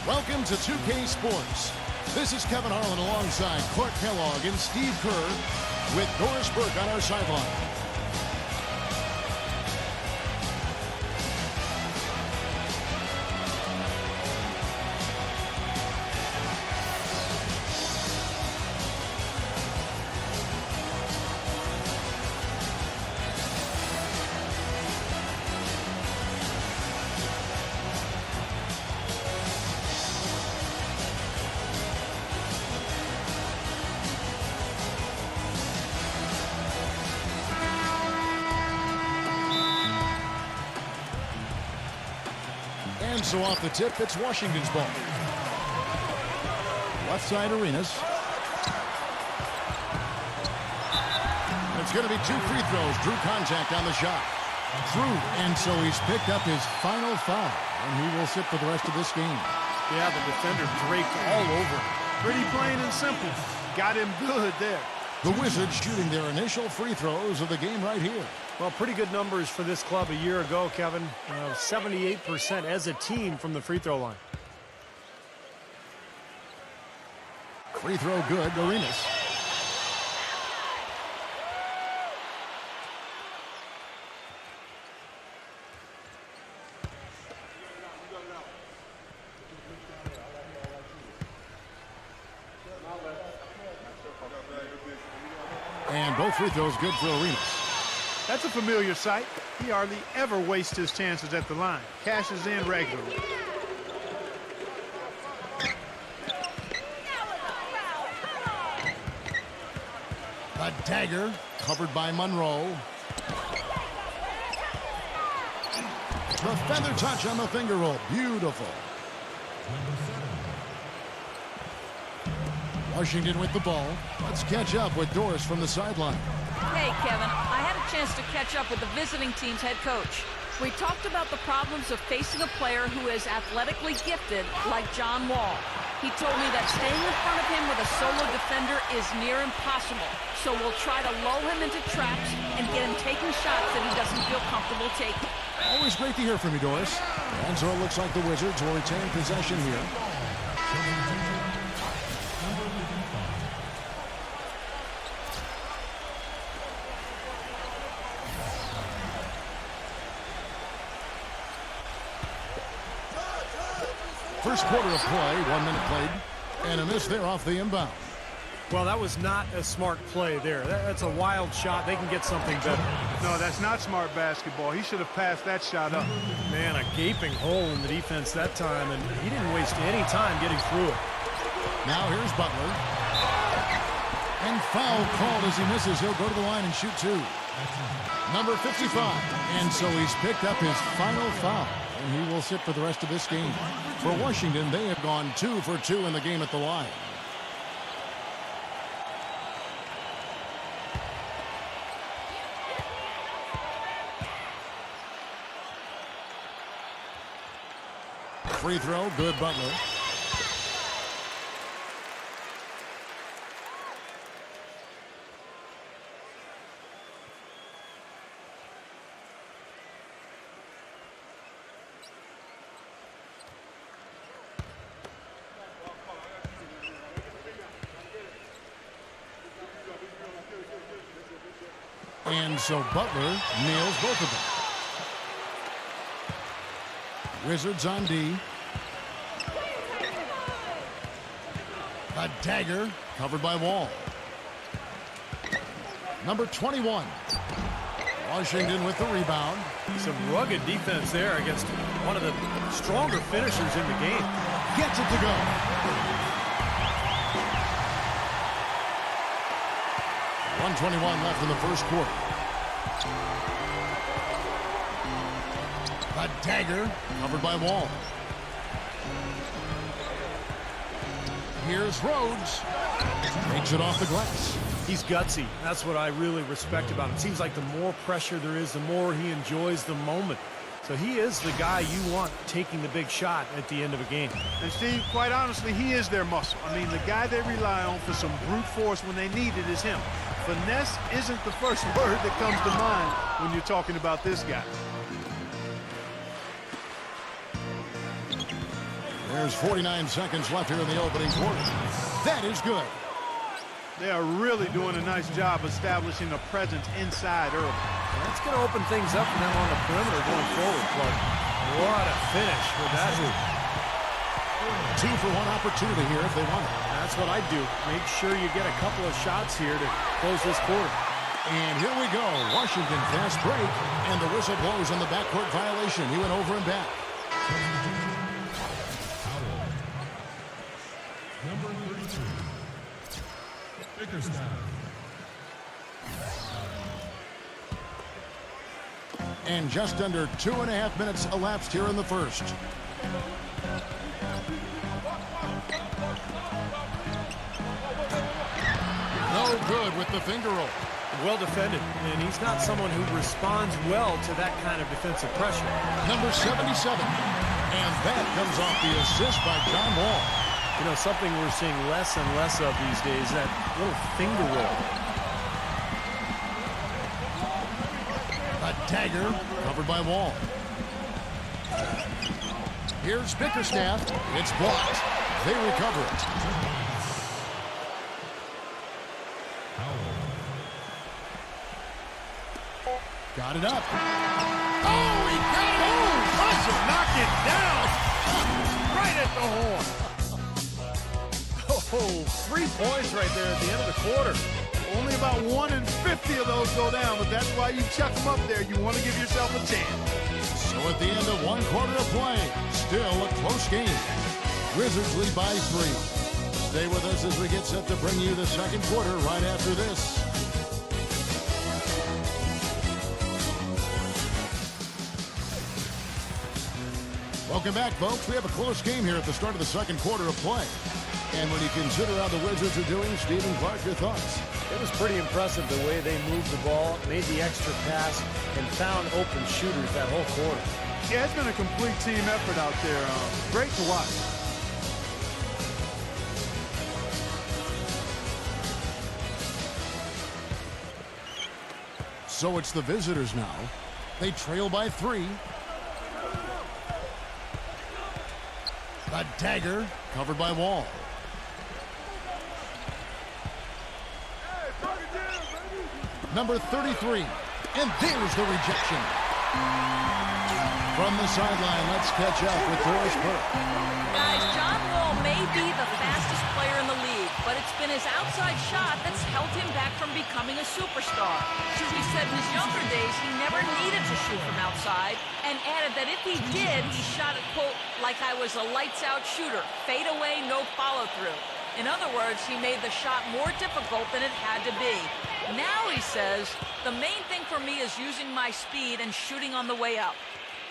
Welcome to 2K Sports. This is Kevin Harlan alongside Clark Kellogg and Steve Kerr with Doris Burke on our sideline. And so off the tip, it's Washington's ball. Left side Arenas. It's going to be 2 free throws. Drew contact on the shot. Through, and so he's picked up his final foul, and he will sit for the rest of this game. Yeah, the defender draped all over him. Pretty plain and simple. Got him good there. The Wizards shooting their initial free throws of the game right here. Well, pretty good numbers for this club a year ago, Kevin. 78% as a team from the free throw line. Free throw good, Arenas. And both free throws good for Arenas. That's a familiar sight. He hardly ever wastes his chances at the line. Cashes in regularly. A dagger covered by Monroe. The feather touch on the finger roll. Beautiful. Washington with the ball. Let's catch up with Doris from the sideline. Hey, Kevin. I had a chance to catch up with the visiting team's head coach. We talked about the problems of facing a player who is athletically gifted like John Wall. He told me that staying in front of him with a solo defender is near impossible. So we'll try to lull him into traps and get him taking shots that he doesn't feel comfortable taking. Always great to hear from you, Doris. And so it looks like the Wizards will retain possession here. First quarter of play, 1 minute played, and a miss there off the inbound. Well, that was not a smart play there. That's a wild shot. They can get something better. No, that's not smart basketball. He should have passed that shot up. Man, a gaping hole in the defense that time, and he didn't waste any time getting through it. Now here's Butler. And foul called as he misses. He'll go to the line and shoot 2. Number 55. And so he's picked up his final foul, and he will sit for the rest of this game. For Washington, they have gone 2 for 2 in the game at the line. Free throw, good Butler. And so Butler nails both of them. Wizards on D. A dagger covered by Wall. Number 21. Washington with the rebound. Some rugged defense there against one of the stronger finishers in the game. Gets it to go. .121 left in the first quarter. A dagger covered by Wall. Here's Rhodes. Takes it off the glass. He's gutsy. That's what I really respect about him. It seems like the more pressure there is, the more he enjoys the moment. So he is the guy you want taking the big shot at the end of a game. And Steve, quite honestly, he is their muscle. I mean, the guy they rely on for some brute force when they need it is him. Finesse isn't the first word that comes to mind when you're talking about this guy. There's 49 seconds left here in the opening quarter. That is good. They are really doing a nice job establishing a presence inside early. That's going to open things up for them on the perimeter going forward. But what a finish with that hoop. 2-for-1 opportunity here if they want it. That's what I do. Make sure you get a couple of shots here to close this quarter. And here we go. Washington fast break. And the whistle blows on the backcourt violation. He went over and back. Number 32. Bickerstaff. And just under 2.5 minutes elapsed here in the first. No good with the finger roll. Well defended, and he's not someone who responds well to that kind of defensive pressure. Number 77. And that comes off the assist by John Wall. You know, something we're seeing less and less of these days, that little finger roll. A dagger covered by Wall. Here's Bickerstaff. It's blocked. They recover it. Got it up. Oh, he got it! Oh, Russell knocked it down right at the horn. Oh, 3 points right there at the end of the quarter. Only about 1 in 50 of those go down, but that's why you chuck them up there. You want to give yourself a chance. So at the end of 1 quarter of play, still a close game. Wizards lead by 3. Stay with us as we get set to bring you the second quarter right after this. Welcome back, folks. We have a close game here at the start of the second quarter of play. And when you consider how the Wizards are doing, Stephen Clark, your thoughts? It was pretty impressive the way they moved the ball, made the extra pass, and found open shooters that whole quarter. Yeah, it's been a complete team effort out there. Great to watch. So it's the visitors now. They trail by 3. A dagger covered by Wall. Number 33. And there's the rejection. From the sideline, let's catch up with Doris Burke. Guys, John Wall may be the fastest player in the league, but it's been his outside shot that's held him back from becoming a superstar. He said in his younger days he never needed to shoot from outside, and added that if he did, he shot it, quote, like I was a lights-out shooter. Fade away, no follow-through. In other words, he made the shot more difficult than it had to be. Now, he says, the main thing for me is using my speed and shooting on the way up.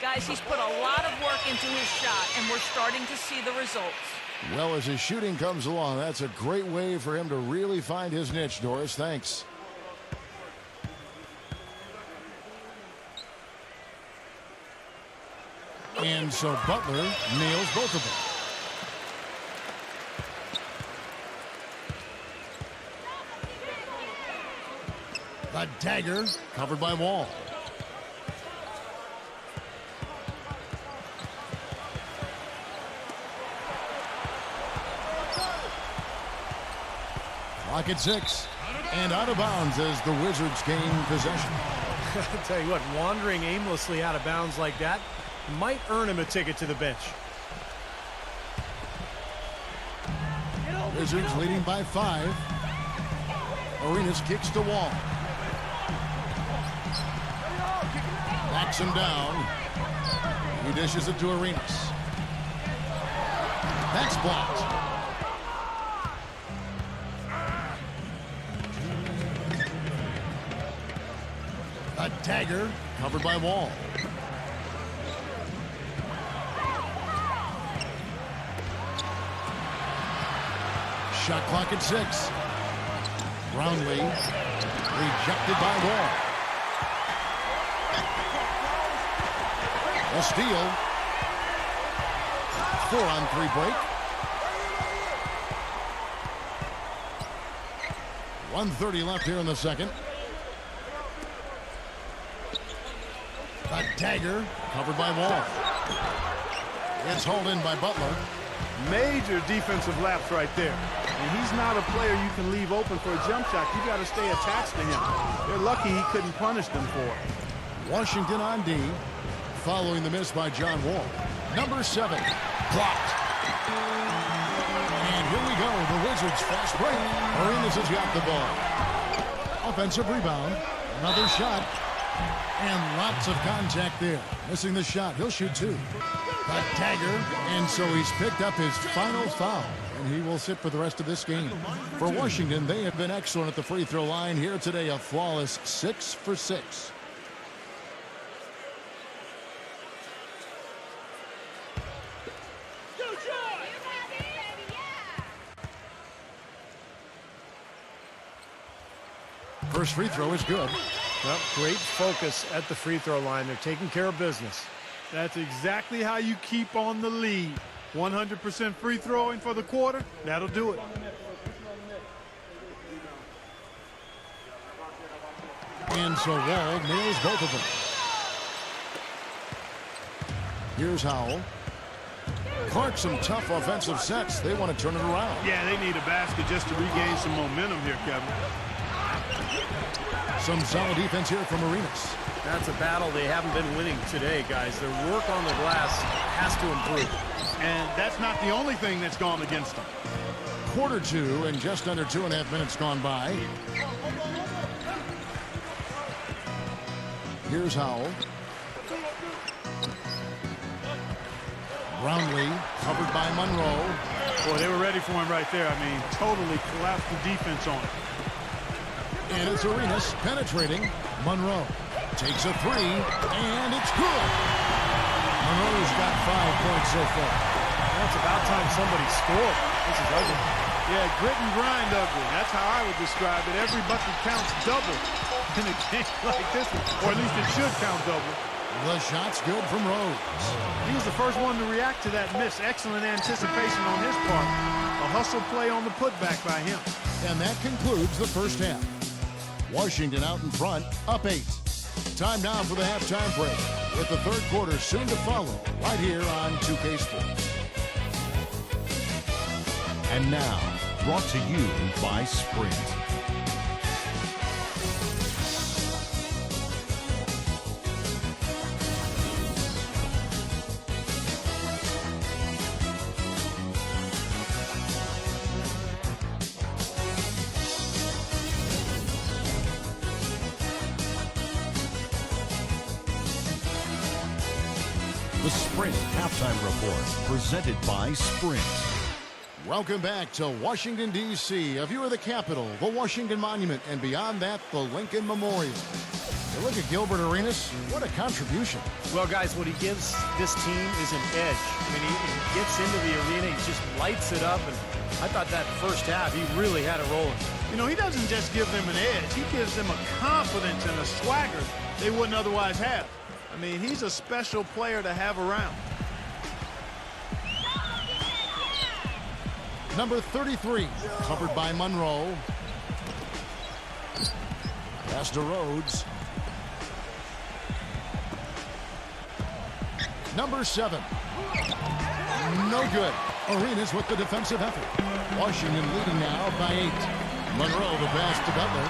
Guys, he's put a lot of work into his shot, and we're starting to see the results. Well, as his shooting comes along, that's a great way for him to really find his niche, Doris. Thanks. And so Butler nails both of them. A dagger covered by Wall. Clock at 6. And out of bounds as the Wizards gain possession. I'll tell you what, wandering aimlessly out of bounds like that might earn him a ticket to the bench. Wizards leading by 5. Arenas kicks to Wall. Backs him down. He dishes it to Arenas. That's blocked. A dagger covered by Wall. Shot clock at 6. Brownlee rejected by Wall. A steal. 4-on-3 break. 1:30 left here in the second. A dagger covered by Wall. It's hauled in by Butler. Major defensive lapse right there. And he's not a player you can leave open for a jump shot. You got to stay attached to him. They're lucky he couldn't punish them for it. Washington on D, following the miss by John Wall. Number 7, blocked. And here we go, the Wizards fast break. Arenas has got the ball. Offensive rebound, another shot, and lots of contact there. Missing the shot, he'll shoot 2. A dagger, and so he's picked up his final foul, and he will sit for the rest of this game. For Washington, they have been excellent at the free throw line here today, a flawless 6 for 6. First free throw is good. Well, great focus at the free throw line. They're taking care of business. That's exactly how you keep on the lead. 100% free throwing for the quarter, that'll do it. And so Wall nails both of them. Here's Howell. Clark, some tough offensive sets. They want to turn it around. Yeah, they need a basket just to regain some momentum here, Kevin. Some solid defense here from Arenas. That's a battle they haven't been winning today, guys. Their work on the glass has to improve. And that's not the only thing that's gone against them. Quarter 2 and just under 2.5 minutes gone by. Here's Howell. Brownlee covered by Monroe. Boy, they were ready for him right there. I mean, totally collapsed the defense on him. And it's Arenas penetrating. Monroe takes a 3, and it's good. Monroe's got 5 points so far. That's about time somebody scored. This is ugly. Yeah, grit and grind ugly. That's how I would describe it. Every bucket counts double in a game like this one, or at least it should count double. The shot's good from Rhodes. He was the first one to react to that miss. Excellent anticipation on his part. A hustle play on the putback by him. And that concludes the first half. Washington out in front, up 8. Time now for the halftime break, with the third quarter soon to follow, right here on 2K Sports. And now, brought to you by Sprint. The Sprint Halftime Report, presented by Sprint. Welcome back to Washington, D.C., a view of the Capitol, the Washington Monument, and beyond that, the Lincoln Memorial. Hey, look at Gilbert Arenas. What a contribution. Well, guys, what he gives this team is an edge. I mean, he gets into the arena, he just lights it up, and I thought that first half, he really had it rolling. You know, he doesn't just give them an edge. He gives them a confidence and a swagger they wouldn't otherwise have. I mean, he's a special player to have around. Number 33, covered by Monroe. Pass to Rhodes. Number 7. No good. Arenas with the defensive effort. Washington leading now by 8. Monroe, the pass to Butler.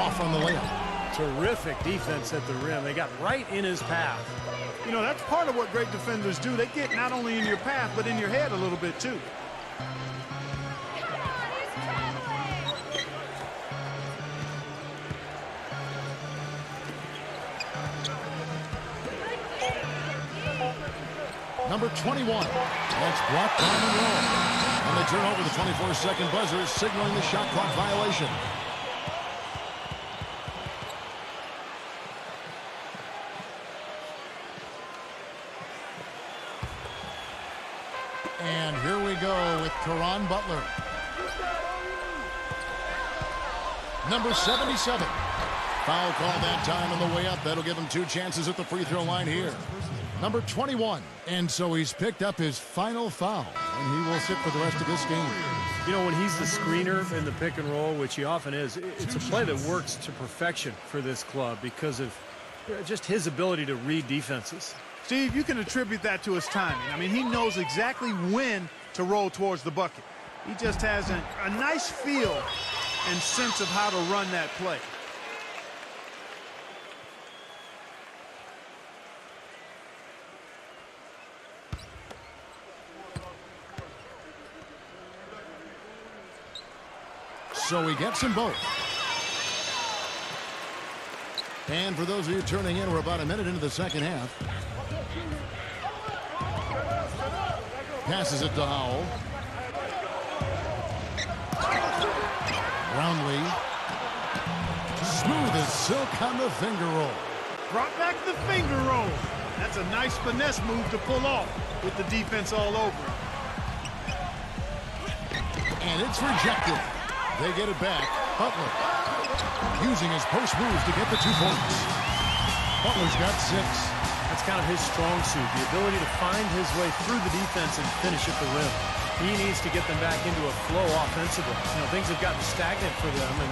Off on the layup. Terrific defense at the rim. They got right in his path. You know, that's part of what great defenders do. They get not only in your path, but in your head a little bit, too. Number 21. That's blocked by Monroe. And they turn over the 24-second buzzer, signaling the shot clock violation. And here we go with Caron Butler. Number 77. Foul call that time on the way up. That'll give him 2 chances at the free throw line here. Number 21. And so he's picked up his final foul, and he will sit for the rest of this game. You know, when he's the screener in the pick and roll, which he often is, it's a play that works to perfection for this club because of just his ability to read defenses. Steve, you can attribute that to his timing. I mean, he knows exactly when to roll towards the bucket. He just has a nice feel and sense of how to run that play. So he gets them both. And for those of you turning in, we're about a minute into the second half. Passes it to Howell. Brownlee. Smooth as silk on the finger roll. Brought back the finger roll. That's a nice finesse move to pull off with the defense all over it. And it's rejected. They get it back. Butler using his post moves to get the 2 points. Butler's got 6. That's kind of his strong suit, the ability to find his way through the defense and finish at the rim. He needs to get them back into a flow offensively. You know, things have gotten stagnant for them, and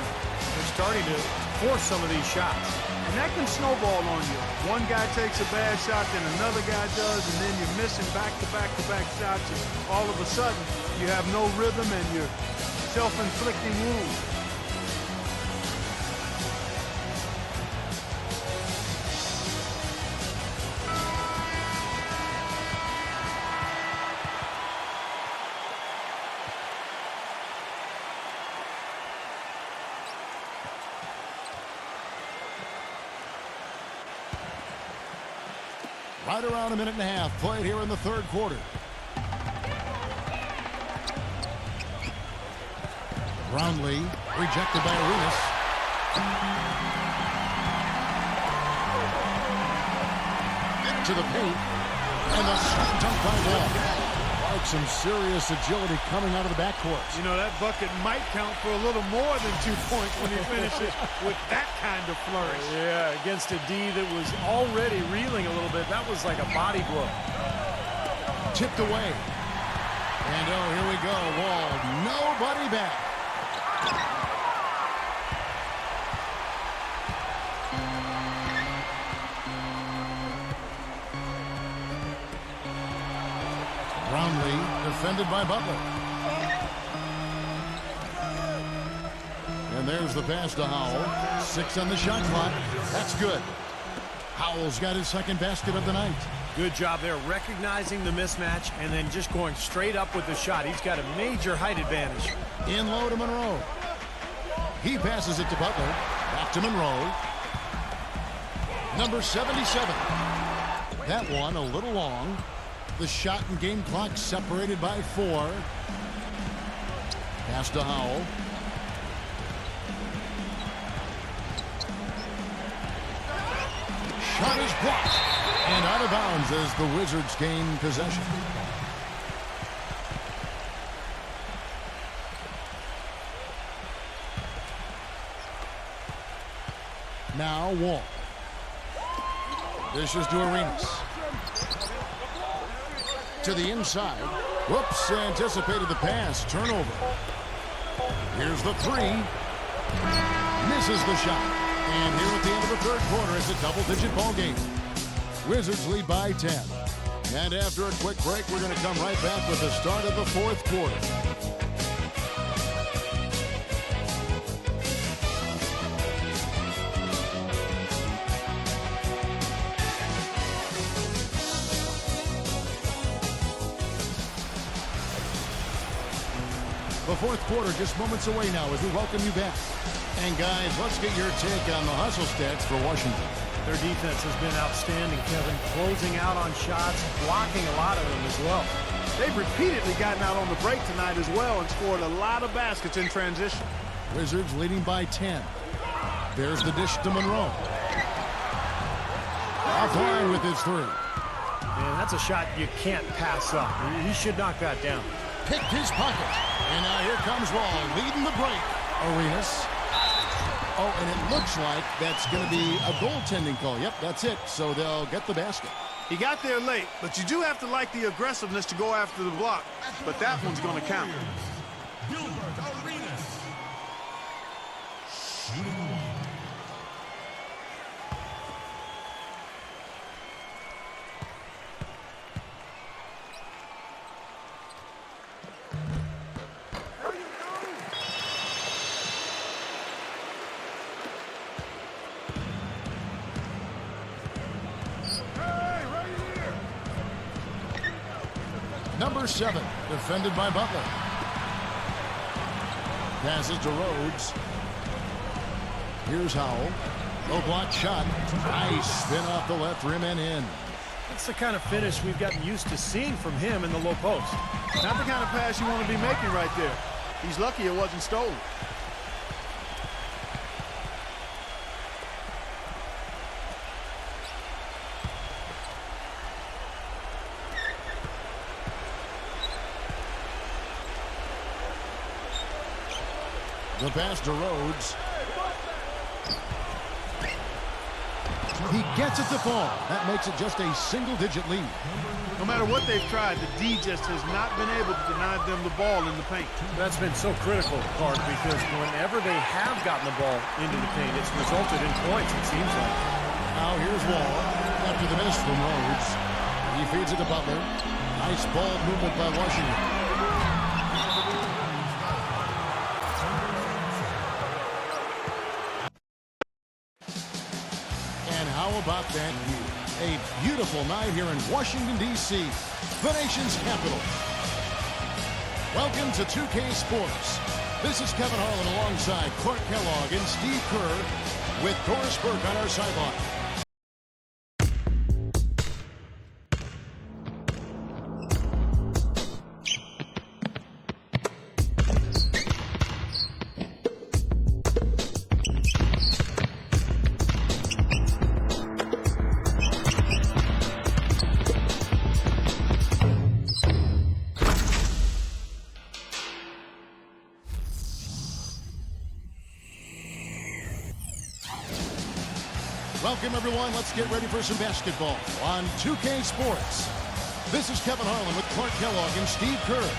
they're starting to force some of these shots. And that can snowball on you. One guy takes a bad shot, then another guy does, and then you're missing back-to-back-to-back shots, and all of a sudden, you have no rhythm and you're self-inflicting wounds. Right around a minute and a half played here in the third quarter. Brownlee rejected by Arenas. Into the paint. And the slam dunk by Wall. Like some serious agility coming out of the backcourt. You know, that bucket might count for a little more than 2 points when he finishes with that kind of flourish. Yeah, against a D that was already reeling a little bit. That was like a body blow. Tipped away. And oh, here we go. Wall, nobody back. Brownlee defended by Butler. And there's the pass to Howell. 6 on the shot clock. That's good. Howell's got his second basket of the night. Good job there, recognizing the mismatch and then just going straight up with the shot. He's got a major height advantage. In low to Monroe. He passes it to Butler. Back to Monroe. Number 77. That one a little long. The shot and game clock separated by 4. Pass to Howell. Shot is blocked. And out of bounds as the Wizards gain possession. Now Wall. This is to Arenas. To the inside. Whoops, anticipated the pass. Turnover. Here's the 3. Misses the shot. And here at the end of the third quarter, it's a double-digit ball game. Wizards lead by 10. And after a quick break, we're going to come right back with the start of the fourth quarter. The fourth quarter just moments away now as we welcome you back. And guys, let's get your take on the hustle stats for Washington. Their defense has been outstanding, Kevin. Closing out on shots, blocking a lot of them as well. They've repeatedly gotten out on the break tonight as well and scored a lot of baskets in transition. Wizards leading by 10. There's the dish to Monroe. Offline with his 3. Man, that's a shot you can't pass up. He should knock that down. Picked his pocket. And now here comes Wall leading the break. Arenas. Oh, and it looks like that's going to be a goaltending call. Yep, that's it. So they'll get the basket. He got there late, but you do have to like the aggressiveness to go after the block. But that one's going to count. Number 7, defended by Butler. Passes to Rhodes. Here's Howell. Low block shot. Nice spin off the left rim and in. That's the kind of finish we've gotten used to seeing from him in the low post. Not the kind of pass you want to be making right there. He's lucky it wasn't stolen. The pass to Rhodes. He gets it to fall. That makes it just a single-digit lead. No matter what they've tried, the D just has not been able to deny them the ball in the paint. That's been so critical, Clark, because whenever they have gotten the ball into the paint, it's resulted in points, it seems like. Now here's Wall after the miss from Rhodes. He feeds it to Butler. Nice ball movement by Washington. How about that view? A beautiful night here in Washington, D.C., the nation's capital. Welcome to 2K Sports. This is Kevin Harlan alongside Clark Kellogg and Steve Kerr with Doris Burke on our sideline. Welcome, everyone. Let's get ready for some basketball on 2K Sports. This is Kevin Harlan with Clark Kellogg and Steve Kerr.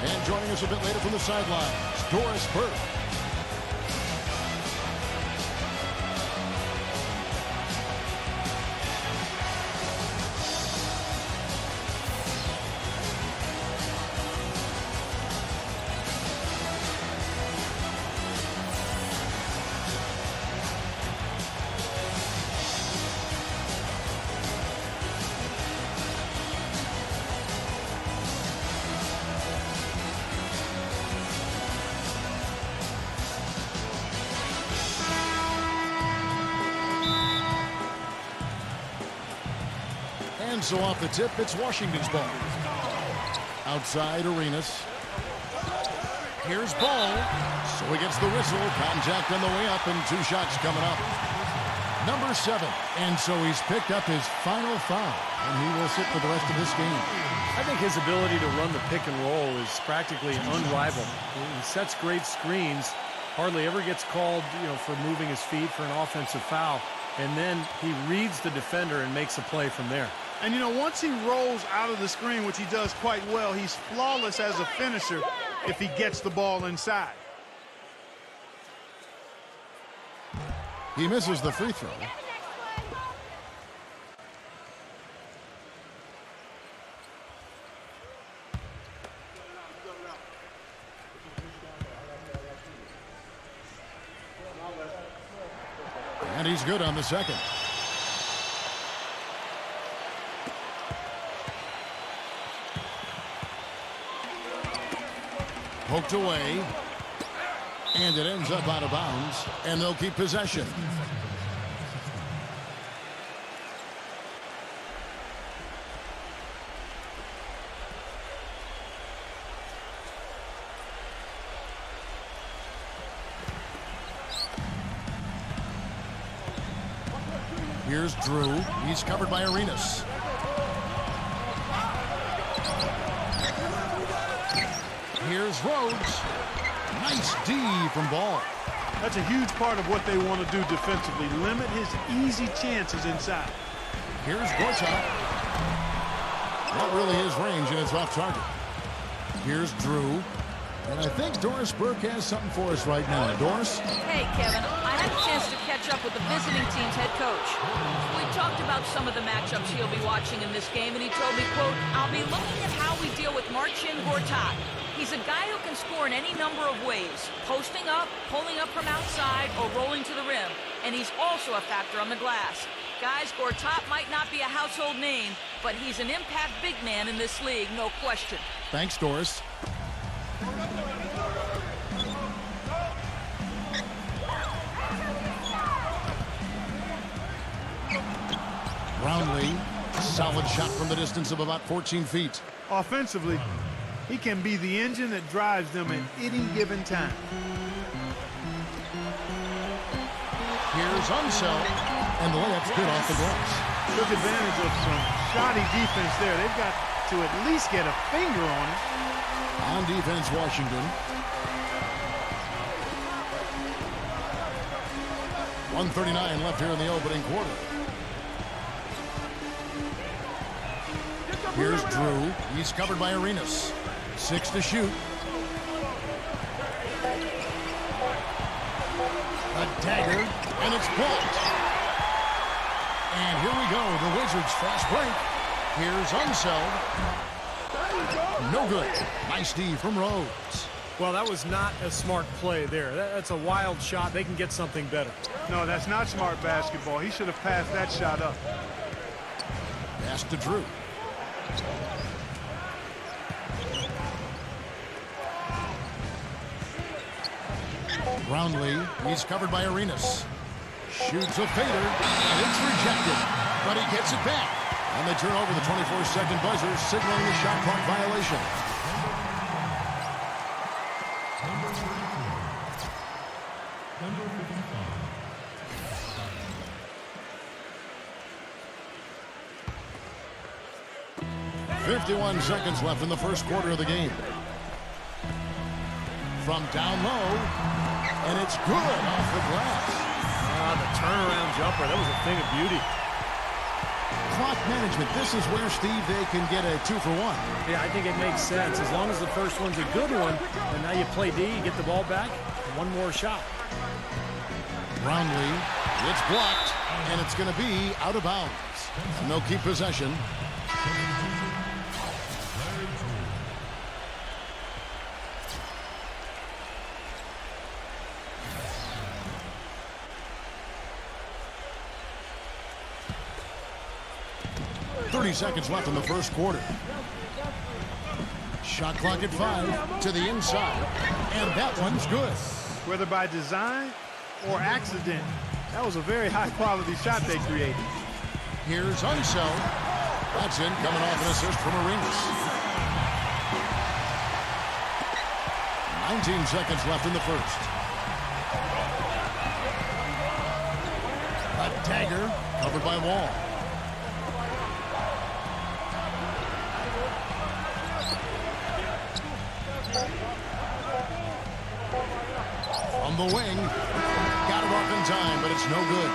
And joining us a bit later from the sidelines, Doris Burke. And so off the tip, it's Washington's ball. Outside Arenas. Here's Ball. So he gets the whistle. Contact on the way up and 2 shots coming up. Number 7. And so he's picked up his final foul. And he will sit for the rest of this game. I think his ability to run the pick and roll is practically unrivaled. He sets great screens. Hardly ever gets called, for moving his feet for an offensive foul. And then he reads the defender and makes a play from there. And, once he rolls out of the screen, which he does quite well, he's flawless as a finisher if he gets the ball inside. He misses the free throw. And he's good on the second. Poked away. And it ends up out of bounds. And they'll keep possession. Here's Drew. He's covered by Arenas. Here's Rhodes. Nice D from Ball. That's a huge part of what they want to do defensively. Limit his easy chances inside. Here's Gortat. Not really his range, and it's off target. Here's Drew. And I think Doris Burke has something for us right now. Doris? Hey, Kevin. I had a chance to catch up with the visiting team's head coach. We talked about some of the matchups he'll be watching in this game, and he told me, quote, "I'll be looking at how we deal with Marcin Gortat. He's a guy who can score in any number of ways, posting up, pulling up from outside, or rolling to the rim. And he's also a factor on the glass. Guys, Gortat might not be a household name, but he's an impact big man in this league, no question. Thanks, Doris. Brownlee, solid shot from the distance of about 14 feet. Offensively, he can be the engine that drives them at any given time. Here's Unseld, and the layup's good off the glass. Took advantage of some shoddy defense there. They've got to at least get a finger on it. On defense, Washington. 1:39 left here in the opening quarter. Here's Drew. He's covered by Arenas. 6 to shoot. A dagger, and it's blocked. And here we go, the Wizards' fast break. Here's Unseld. No good. Nice D from Rhodes. Well, that was not a smart play there. That's a wild shot. They can get something better. No, that's not smart basketball. He should have passed that shot up. Pass to Drew. Brownlee, he's covered by Arenas. Shoots a fader, and it's rejected. But he gets it back. And they turn over the 24-second buzzer, signaling the shot clock violation. Number 51 seconds left in the first quarter of the game. From down low, and it's good off the glass. The turnaround jumper, that was a thing of beauty. Clock management, this is where, Steve, they can get a 2-for-1. Yeah, I think it makes sense. As long as the first one's a good one, and now you play D, you get the ball back, one more shot. Brownlee, it's blocked, and it's going to be out of bounds. And they'll keep possession. Seconds left in the first quarter. Shot clock at 5 to the inside, and that one's good. Whether by design or accident, that was a very high-quality shot they created. Here's Unseld. That's in, coming off an assist from Arenas. 19 seconds left in the first. A dagger covered by Wall. From the wing, got it off in time, but it's no good.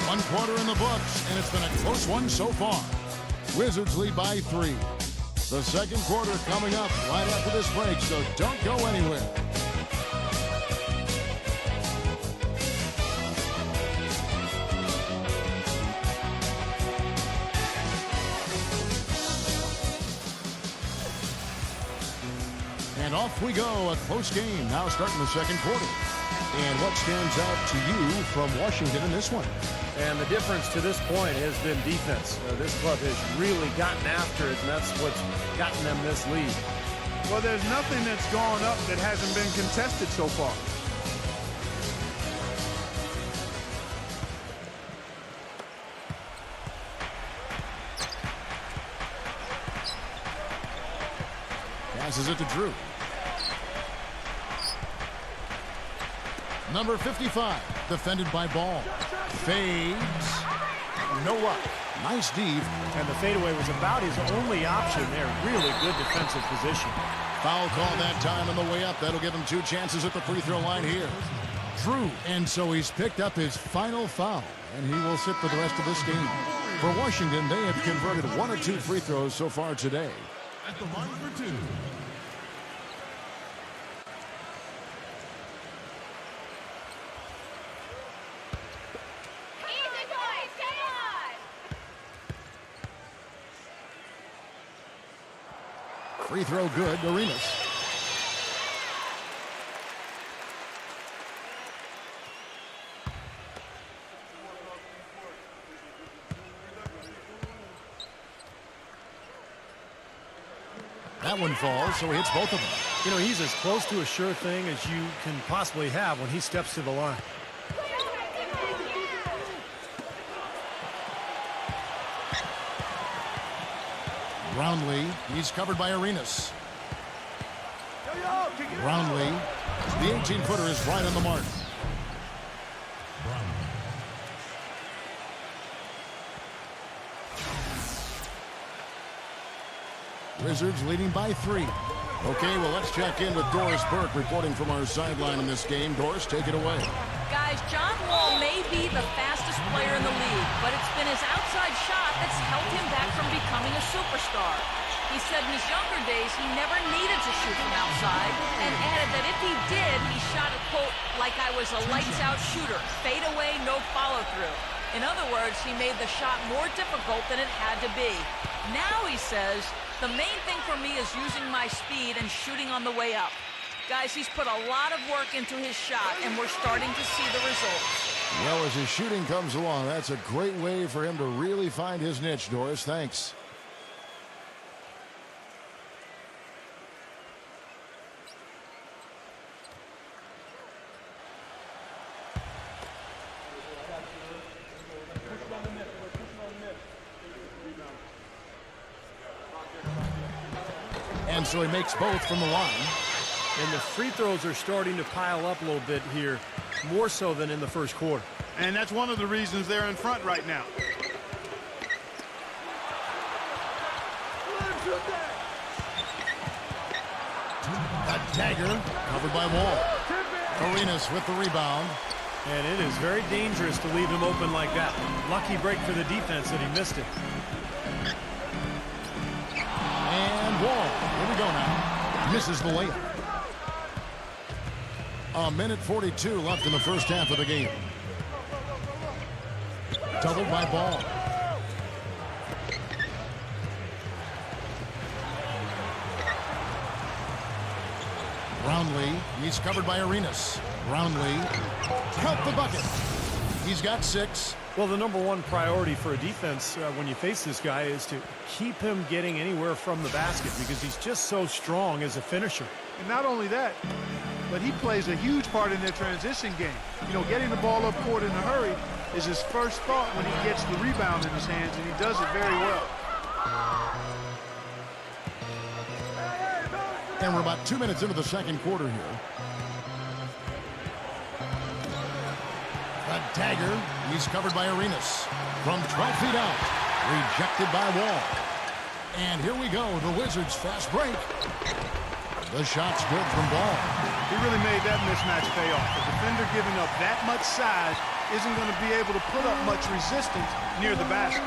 1 quarter in the books, and it's been a close one so far. Wizards lead by 3. The second quarter coming up right after this break, so don't go anywhere. And off we go, a close game now starting the second quarter. And what stands out to you from Washington in this one? And the difference to this point has been defense. This club has really gotten after it, and that's what's gotten them this lead. Well, there's nothing that's gone up that hasn't been contested so far. Passes it to Drew. Number 55, defended by Ball. Fades. No luck. Nice D. And the fadeaway was about his only option there. Really good defensive position. Foul call that time on the way up. That'll give him 2 chances at the free throw line here. Drew, and so he's picked up his final foul, and he will sit for the rest of this game. For Washington, they have converted 1 or 2 free throws so far today. At the line for 2. Free throw good, Arenas. That one falls, so he hits both of them. You know, he's as close to a sure thing as you can possibly have when he steps to the line. Brownlee, he's covered by Arenas. Brownlee, the 18-footer is right on the mark. Wizards leading by 3. Okay, well, let's check in with Doris Burke reporting from our sideline in this game. Doris, take it away. Guys, John Wall may be the fastest player in the league, but it's been his outside shot that's held him back from becoming a superstar. He said in his younger days he never needed to shoot from outside, and added that if he did, he shot it, quote, like I was a lights-out shooter. Fade away, no follow-through. In other words, he made the shot more difficult than it had to be. Now, he says, the main thing for me is using my speed and shooting on the way up. Guys, he's put a lot of work into his shot, and we're starting to see the results. Well, as his shooting comes along, that's a great way for him to really find his niche, Doris. Thanks. And so he makes both from the line. And the free throws are starting to pile up a little bit here, more so than in the first quarter. And that's one of the reasons they're in front right now. A dagger covered by Wall. Arenas with the rebound. And it is very dangerous to leave him open like that. Lucky break for the defense that he missed it. And Wall, here we go now. Misses the layup. A minute 42 left in the first half of the game. Doubled by Ball. Brownlee, he's covered by Arenas. Brownlee, count the bucket. He's got 6. Well, the number one priority for a defense when you face this guy is to keep him getting anywhere from the basket because he's just so strong as a finisher. And not only that, but he plays a huge part in their transition game. You know, getting the ball up court in a hurry is his first thought when he gets the rebound in his hands, and he does it very well. And we're about 2 minutes into the second quarter here. A dagger. He's covered by Arenas. From 12 feet out. Rejected by Wall. And here we go. The Wizards fast break. The shot's good from Ball. He really made that mismatch pay off. The defender giving up that much size isn't going to be able to put up much resistance near the basket.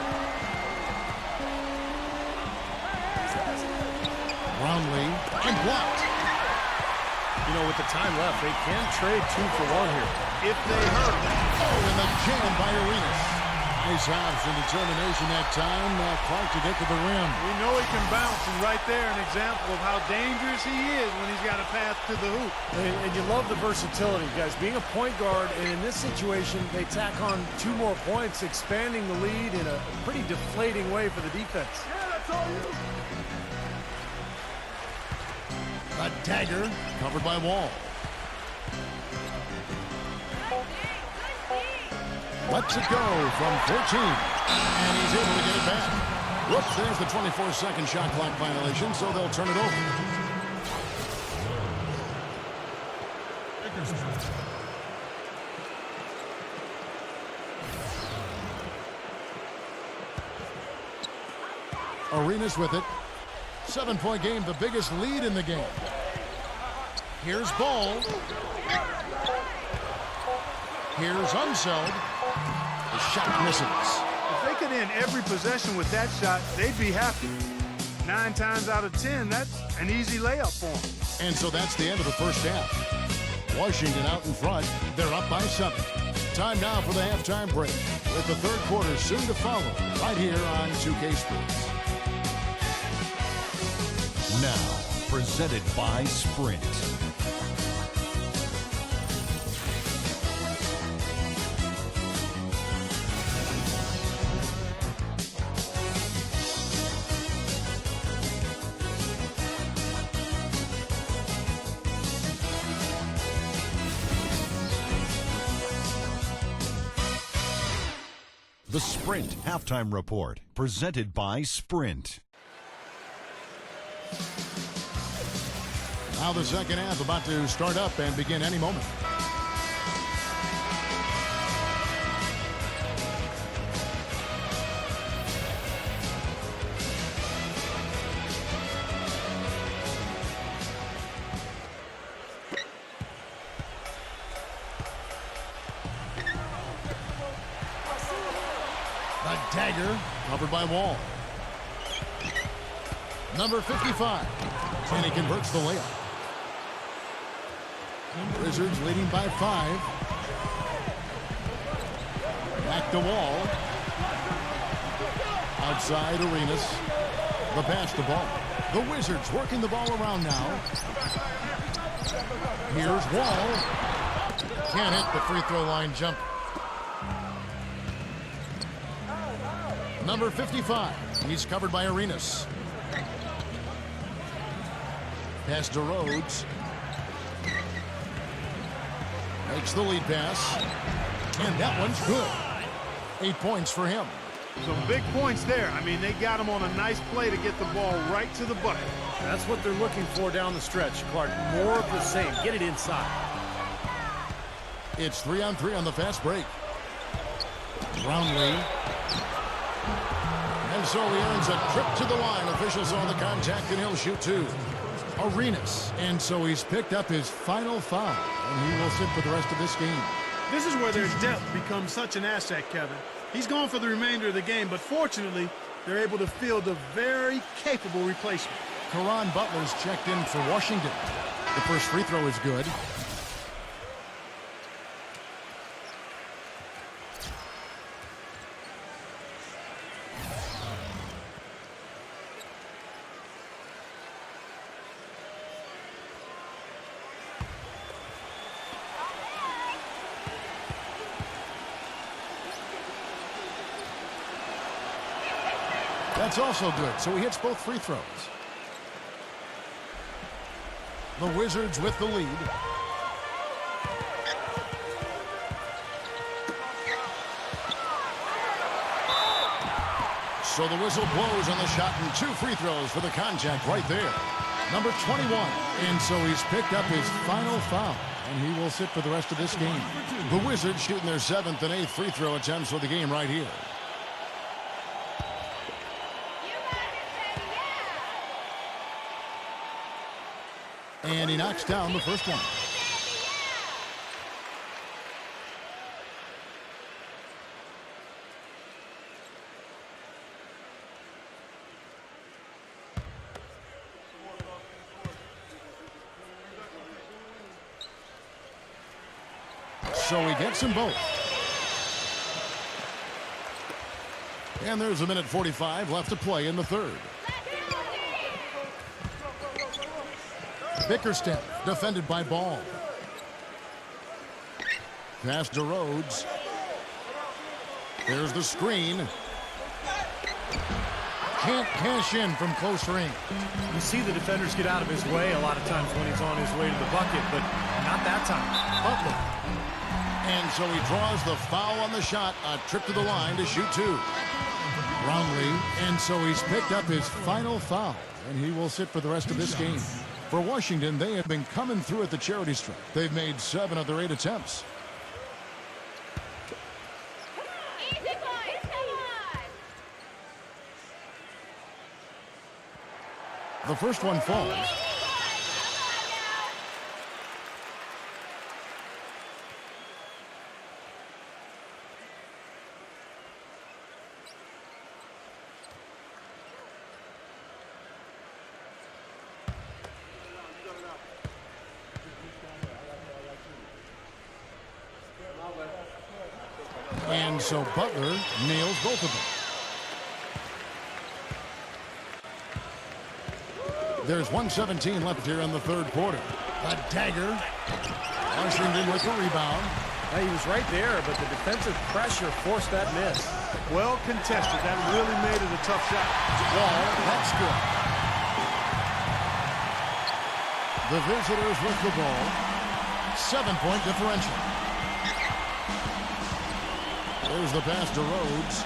Brownlee and blocked. You know, with the time left, they can trade 2 for 1 here. If they hurt. Oh, and the jam by Arenas. Nice hops and determination that time. Clark to get to the rim. We know he can bounce, and right there an example of how dangerous he is when he's got a path to the hoop. And you love the versatility, guys. Being a point guard, and in this situation, they tack on 2 more points, expanding the lead in a pretty deflating way for the defense. Yeah, that's all you. A dagger covered by Wall. Lets it go from 14. And he's able to get it back. Whoops, there's the 24-second shot clock violation, so they'll turn it over. Arenas with it. 7-point game, the biggest lead in the game. Here's Ball. Here's Unseld. The shot misses. If they could end every possession with that shot, they'd be happy. 9 times out of 10, that's an easy layup for them. And so that's the end of the first half. Washington out in front. They're up by 7. Time now for the halftime break, with the third quarter soon to follow, right here on 2K Sports. Now, presented by Sprint. The Sprint Halftime Report, presented by Sprint. Now the second half about to start up and begin any moment. A dagger covered by Wall. Number 55. And he converts the layup. Wizards leading by 5. Back to Wall. Outside Arenas. The pass to Ball. The Wizards working the ball around now. Here's Wall. Can't hit the free throw line jump. Number 55. He's covered by Arenas. Pass to Rhodes. Makes the lead pass. And that one's good. 8 points for him. Some big points there. I mean, they got him on a nice play to get the ball right to the bucket. That's what they're looking for down the stretch, Clark. More of the same. Get it inside. It's 3-on-3 on the fast break. Brownlee. And so he earns a trip to the line. Officials saw the contact, and he'll shoot 2. Arenas. And so he's picked up his final foul, and he will sit for the rest of this game. This is where their depth becomes such an asset, Kevin. He's gone for the remainder of the game, but fortunately, they're able to field a very capable replacement. Caron Butler's checked in for Washington. The first free throw is good. That's also good, so he hits both free throws. The Wizards with the lead. So the whistle blows on the shot, and 2 free throws for the contact right there. Number 21, and so he's picked up his final foul, and he will sit for the rest of this game. The Wizards shooting their 7th and 8th free throw attempts for the game right here. And he knocks down the first one. So he gets them both. And there's a minute 45 left to play in the third. Bickerstaff defended by Ball. Pass to Rhodes. There's the screen. Can't cash in from close range. You see the defenders get out of his way a lot of times when he's on his way to the bucket, but not that time. Butler. And so he draws the foul on the shot. A trip to the line to shoot 2. Brownlee. And so he's picked up his final foul, and he will sit for the rest of this game. For Washington, they have been coming through at the charity stripe. They've made 7 of their 8 attempts. Easy boys, come on! The first one falls. And so Butler nails both of them. There's 1:17 left here in the third quarter. A dagger. Washington with the rebound. He was right there, but the defensive pressure forced that miss. Well contested. That really made it a tough shot. Wall, that's good. The visitors with the ball. 7-point differential. Here's the pass to Rhodes.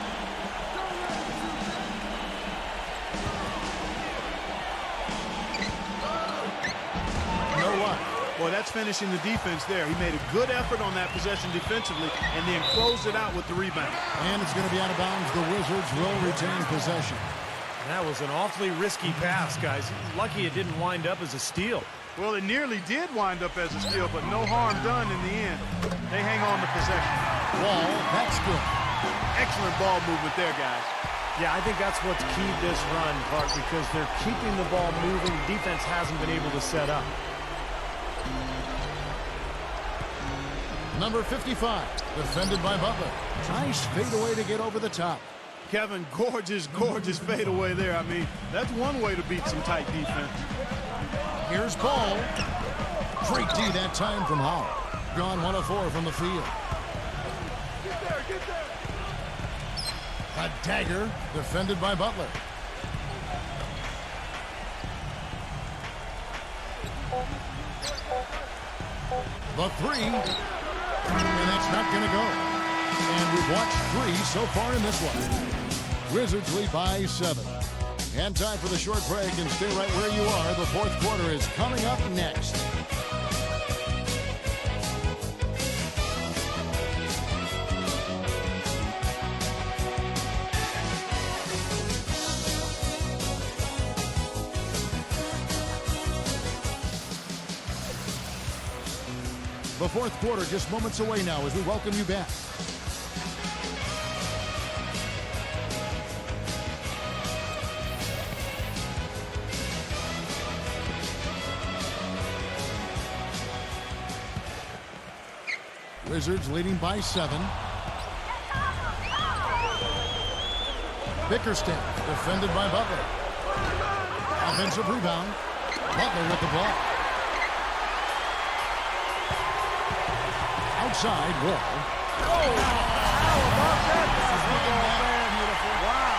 No luck. Boy, that's finishing the defense there. He made a good effort on that possession defensively and then closed it out with the rebound. And it's going to be out of bounds. The Wizards will retain possession. That was an awfully risky pass, guys. Lucky it didn't wind up as a steal. Well, it nearly did wind up as a steal, but no harm done in the end. They hang on to possession. Wall, that's good. Excellent ball movement there, guys. Yeah, I think that's what's keyed this run, Clark, because they're keeping the ball moving. Defense hasn't been able to set up. Number 55, defended by Butler. Nice fadeaway to get over the top. Kevin, gorgeous, gorgeous fadeaway there. I mean, that's one way to beat some tight defense. Here's Ball. Great D that time from Howell. Gone 1 of 4 from the field. A dagger, defended by Butler. The three, and that's not going to go. And we've watched 3 so far in this one. Wizards lead by 7. And time for the short break, and stay right where you are. The fourth quarter is coming up next. The fourth quarter just moments away now as we welcome you back. Wizards leading by 7. Bickerstaff defended by Butler. Offensive rebound. Butler with the block. Outside, Wall. How about that? Wow.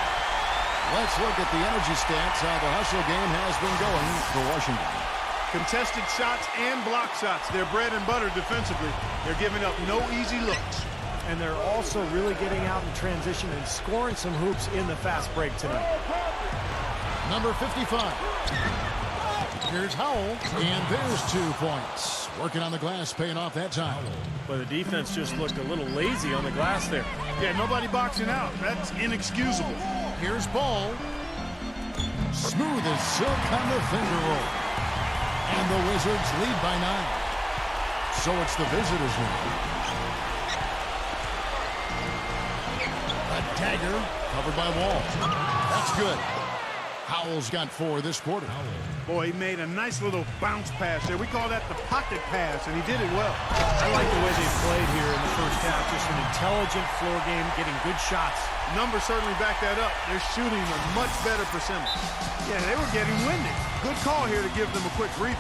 Let's look at the energy stats, how the hustle game has been going for Washington. Contested shots and block shots. They're bread and butter defensively. They're giving up no easy looks. And they're also really getting out in transition and scoring some hoops in the fast break tonight. Number 55. Here's Howell, and there's 2 points. Working on the glass, paying off that time. But the defense just looked a little lazy on the glass there. Yeah, nobody boxing out. That's inexcusable. Here's Ball. Smooth as silk on the finger roll. And the Wizards lead by 9. So it's the visitors now. A dagger covered by Wall. That's good. Howell's got 4 this quarter. Boy, he made a nice little bounce pass there. We call that the pocket pass, and he did it well. I like the way they played here in the first half. Just an intelligent floor game, getting good shots. Numbers certainly back that up. They're shooting a much better percentage. Yeah, they were getting winded. Good call here to give them a quick breather.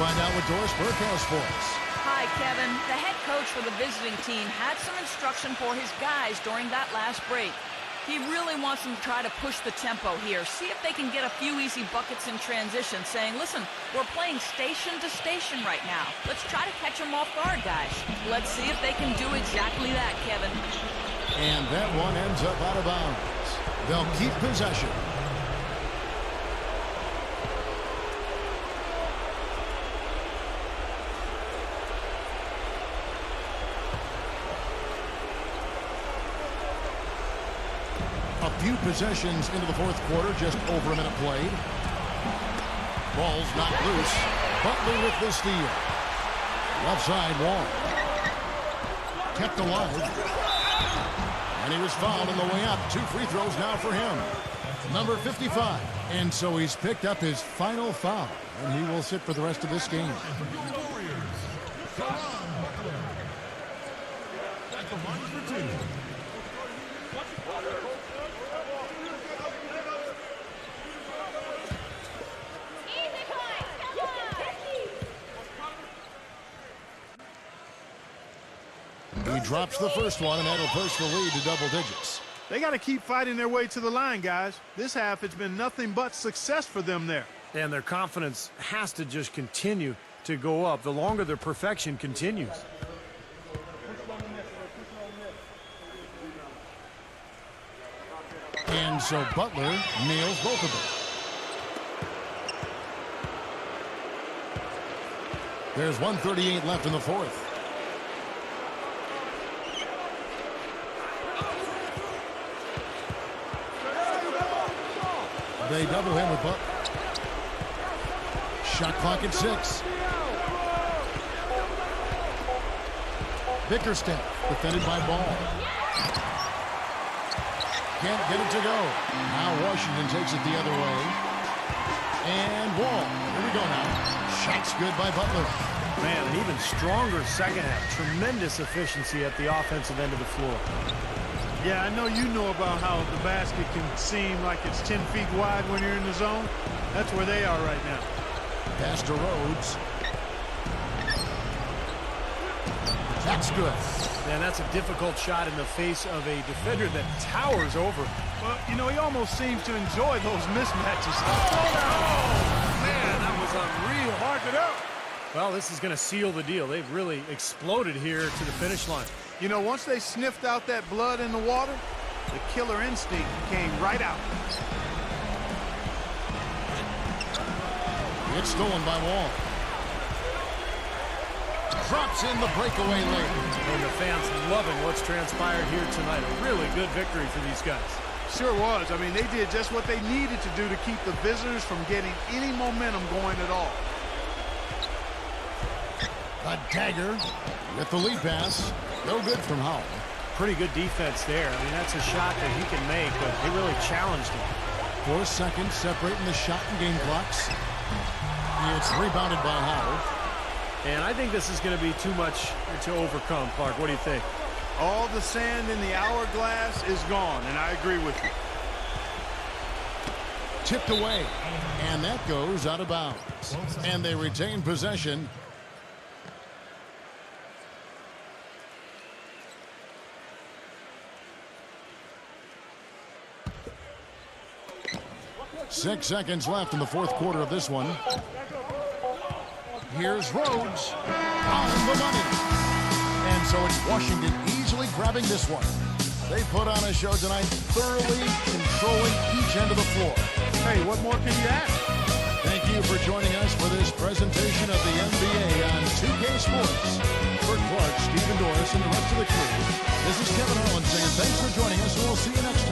Find out what Doris Burke has for us. Hi, Kevin. The head coach for the visiting team had some instruction for his guys during that last break. He really wants them to try to push the tempo here, see if they can get a few easy buckets in transition, saying, listen, we're playing station to station right now. Let's try to catch them off guard, guys. Let's see if they can do exactly that, Kevin. And that one ends up out of bounds. They'll keep possession. A few possessions into the fourth quarter, just over a minute played. Ball's knocked loose. Butler with the steal. Left side, Wall. Kept alive. And he was fouled on the way up. 2 free throws now for him. Number 55. And so he's picked up his final foul. And he will sit for the rest of this game. At the line for 2. Drops the first one, and that'll push the lead to double digits. They got to keep fighting their way to the line, guys. This half, it's been nothing but success for them there. And their confidence has to just continue to go up the longer their perfection continues. And so Butler nails both of them. There's 1:38 left in the fourth. They double him with Butler. Shot clock at 6. Bickerstaff defended by Ball. Can't get it to go. Now Washington takes it the other way. And Wall. Here we go now. Shots good by Butler. Man, an even stronger second half. Tremendous efficiency at the offensive end of the floor. Yeah, I know you know about how the basket can seem like it's 10 feet wide when you're in the zone. That's where they are right now. Pass to Rhodes. That's good. Man, that's a difficult shot in the face of a defender that towers over. Well, you know, he almost seems to enjoy those mismatches. Oh, man, that was unreal. Mark it up. Well, this is going to seal the deal. They've really exploded here to the finish line. You know, once they sniffed out that blood in the water, the killer instinct came right out. It's stolen by Wall. Drops in the breakaway lane. And the fans loving what's transpired here tonight. A really good victory for these guys. Sure was. I mean, they did just what they needed to do to keep the visitors from getting any momentum going at all. A dagger with the lead pass. No good from Howell. Pretty good defense there. I mean, that's a shot that he can make, but they really challenged him. 4 seconds separating the shot and game clocks. It's rebounded by Howell. And I think this is going to be too much to overcome, Clark. What do you think? All the sand in the hourglass is gone, and I agree with you. Tipped away, and that goes out of bounds. And they retain possession. Six seconds left in the fourth quarter of this one. Here's Rhodes on the money. And so it's Washington easily grabbing this one. They put on a show tonight, thoroughly controlling each end of the floor. Hey, what more can you ask? Thank you for joining us for this presentation of the NBA on 2K Sports. For Clark, Stephen Doris, and the rest of the crew, this is Kevin Harlan saying thanks for joining us, and we'll see you next time.